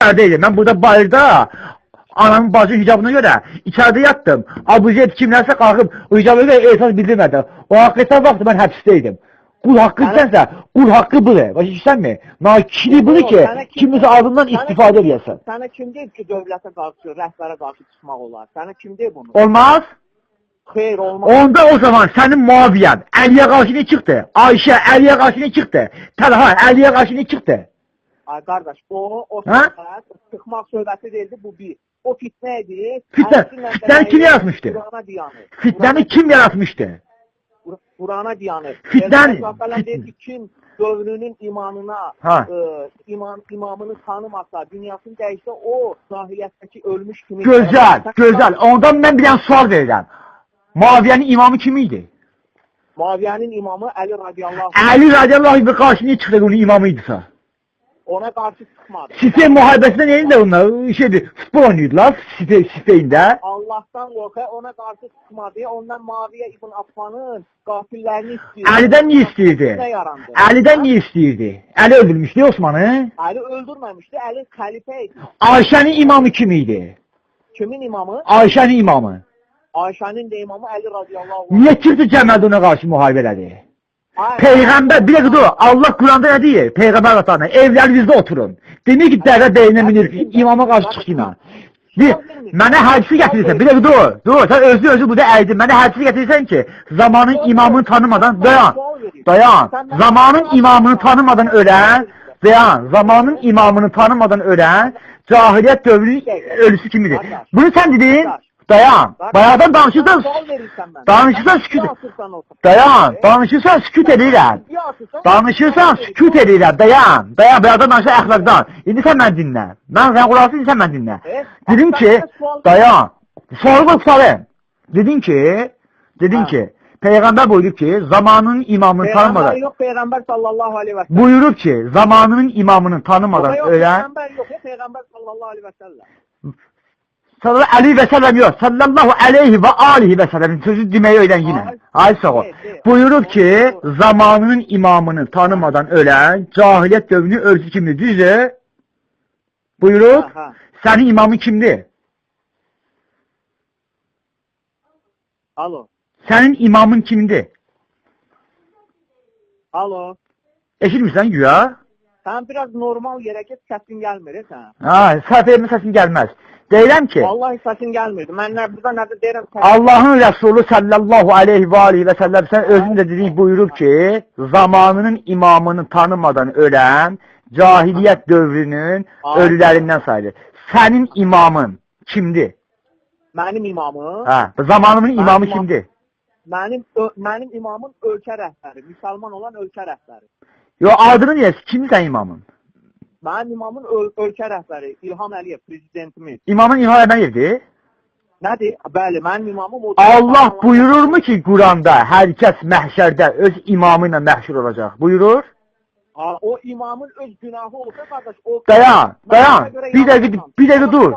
içərideydim. Mən burada bayırda anamın bacı hicabına görə içəridə yatdım. Abujet kimlərsə qalxıb o hicabına görə esas bildirmədi. O haqqıqətən vaxtı mən həbsdəydim. Qul haqqı sənsə, qul haqqı budur. Başa düşürsənmi? Nakili budur ki, kimisə ağzından istifadə edəsən. Sənə kim deyib ki, dövlətə qarşı, rəhbərə qarşı çıxmaq olar? Sənə kim deyib bunu? Olmaz? Xeyr, olmaz. Onda o zaman sənin muaviyyən Əliyə qarşı ne çıxdı? Ayşə Əliyə qarşı ne çıxdı? Təlha Əliyə qarşı ne çıxdı? Ay qardaş, o söhbət, çıxmaq söhbəti deyildi, bu bir. O fitnə idi. Fitnəni kim yaratmışdı? Fitnəni kim yaratmışdı? Qurana diyanır. Fitnəni... Kim dövrünün imanına, imamını tanımasa, dünyasını dəyişsə, o zahiriyyətdəki ölmüş kimi... Gözəl. Ondan mən bir dənə sual verirəm. Muaviyyənin imamı kim idi? Muaviyyənin imamı Əli radiyallahu anh. Əli radiyallahu anh qarşı niyə çıxdı onun imamı idisə? Ona qarşı çıxmadı. Sifey müharibəsində neydi onlar? Futbol oynayırdılar Sifeyində. Allah'tan qorxa, ona qarşı çıxmadı. Ondan Muaviyyə ibn Affanın qafillərini istəyirdi. Əlidən niyə istəyirdi? Əlidən niyə istəyirdi? Əli öldürmüşdü Osmanı? Əli öldürməmişdi, Əli xəlifə idi. Ayşənin imamı kim idi? Kimin imamı? Ayşənin imamı. Ayşənin də imamı Əli radiyallahu anh. Niyə çıxdı cəmiyyət ona qarşı müharibə elədi? Peyğəmbər, bir dəqiqə dur, Allah Quranda nə deyir? Peyğəmbər vatanına, evlərinizdə oturun. Demir ki, dəvə beyinə minir, imama qarşı çıxdığına. Mənə hədisi gətirirsən, bir dəqiqə dur, sən özü burada əydin, mənə hədisi gətirirsən ki, zamanın imamını tanımadan, dayan, zamanın imamını tanımadan ölən, zamanın imamını tanımadan ölən, cahiliyyət dövrünün ölüsü kimidir. Bunu sən dedin? Dayan, bayağıdan danışırsan sükut edirəm. Danışırsan sükut edirəm, dayan, bayağıdan danışırsan əxlaqdan. İndi sən mən dinlə, sən qulaqsın, indi sən mən dinlə. Dedim ki, dayan, sualım. Dedin ki, Peyğəmbər buyurub ki, zamanının imamını tanımadan... Peyğəmbər yox, Peyğəmbər sallallahu aleyhi və səlləm. Buyurub ki, zamanının imamını tanımadan ölən... Peyğəmbər yox, Peyğəmbər sallallahu aleyhi və səlləm. Sallallahu aleyhi və səlləm yox, sallallahu aleyhi və alihi və səlləmin sözü deməyi öylən yine. Ay sağ ol. Buyurub ki, zamanının imamını tanımadan ölən cahiliyyət dövrünün ölçü kimdir? Düzdür? Buyurub, sənin imamın kimdir? Alo. Sənin imamın kimdir? Alo. Eşitmirsən güya? Sən biraz normal yerə get, səsin gəlmir, sən. Səfəyimin səsin gəlməz. Deyirəm ki, vallahi səsin gəlmirdi. Mən burada nədə deyirəm? Allahın Rəsulü sallallahu aleyhi və alihi və səlləm sən özün də dedik buyurub ki, zamanının imamını tanımadan ölən cahiliyyət dövrünün ölülərindən sayılır. Sənin imamın kimdir? Mənim imamım? Zamanımın imamı kimdir? Mənim imamım ölkə rəhbəri, müsəlman olan ölkə rəhbəri. Yox, adını deyəsin, kimdir sən imamın? Mənim imamın ölkə rəhbəri, İlham Əliyev, prezidentimiz. İmamın İlham Əliyevdir? Nədir? Bəli, mənim imamım odur. Allah buyururmu ki, Quranda hər kəs məhşərdə öz imamı ilə məhşur olacaq? Buyurur? O imamın öz günahı olsa, qardaş, o... Dayan, bir dəqiqə dur.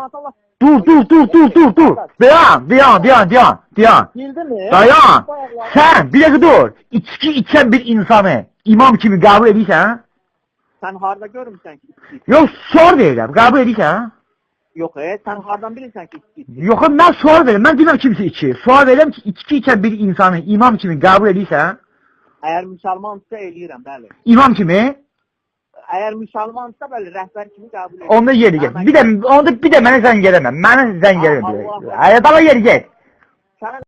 Dur. Dayan. Dayan. Sən, bir dəqiqə dur. İçki içən bir insanı imam kimi qəbul edirsən? Sən harada görmüsən ki? Yox, sual verirəm, qəbul edirsən? Yox, sən hardan bilirsən ki içki? Yox, mən sual verirəm, mən deməm kimsə içki. Sual verirəm ki, içki içən bir insanı imam kimi qəbul edirsən? Əgər müsəlmansa eləyirəm, bəli. İmam kimi? Əgər müsəlmansa, bəli, rəhbər kimi qəbul edirəm. Onda yeri get. Bir də mənə zəng eləməm. Mənə zəng eləməm. Dala yeri get.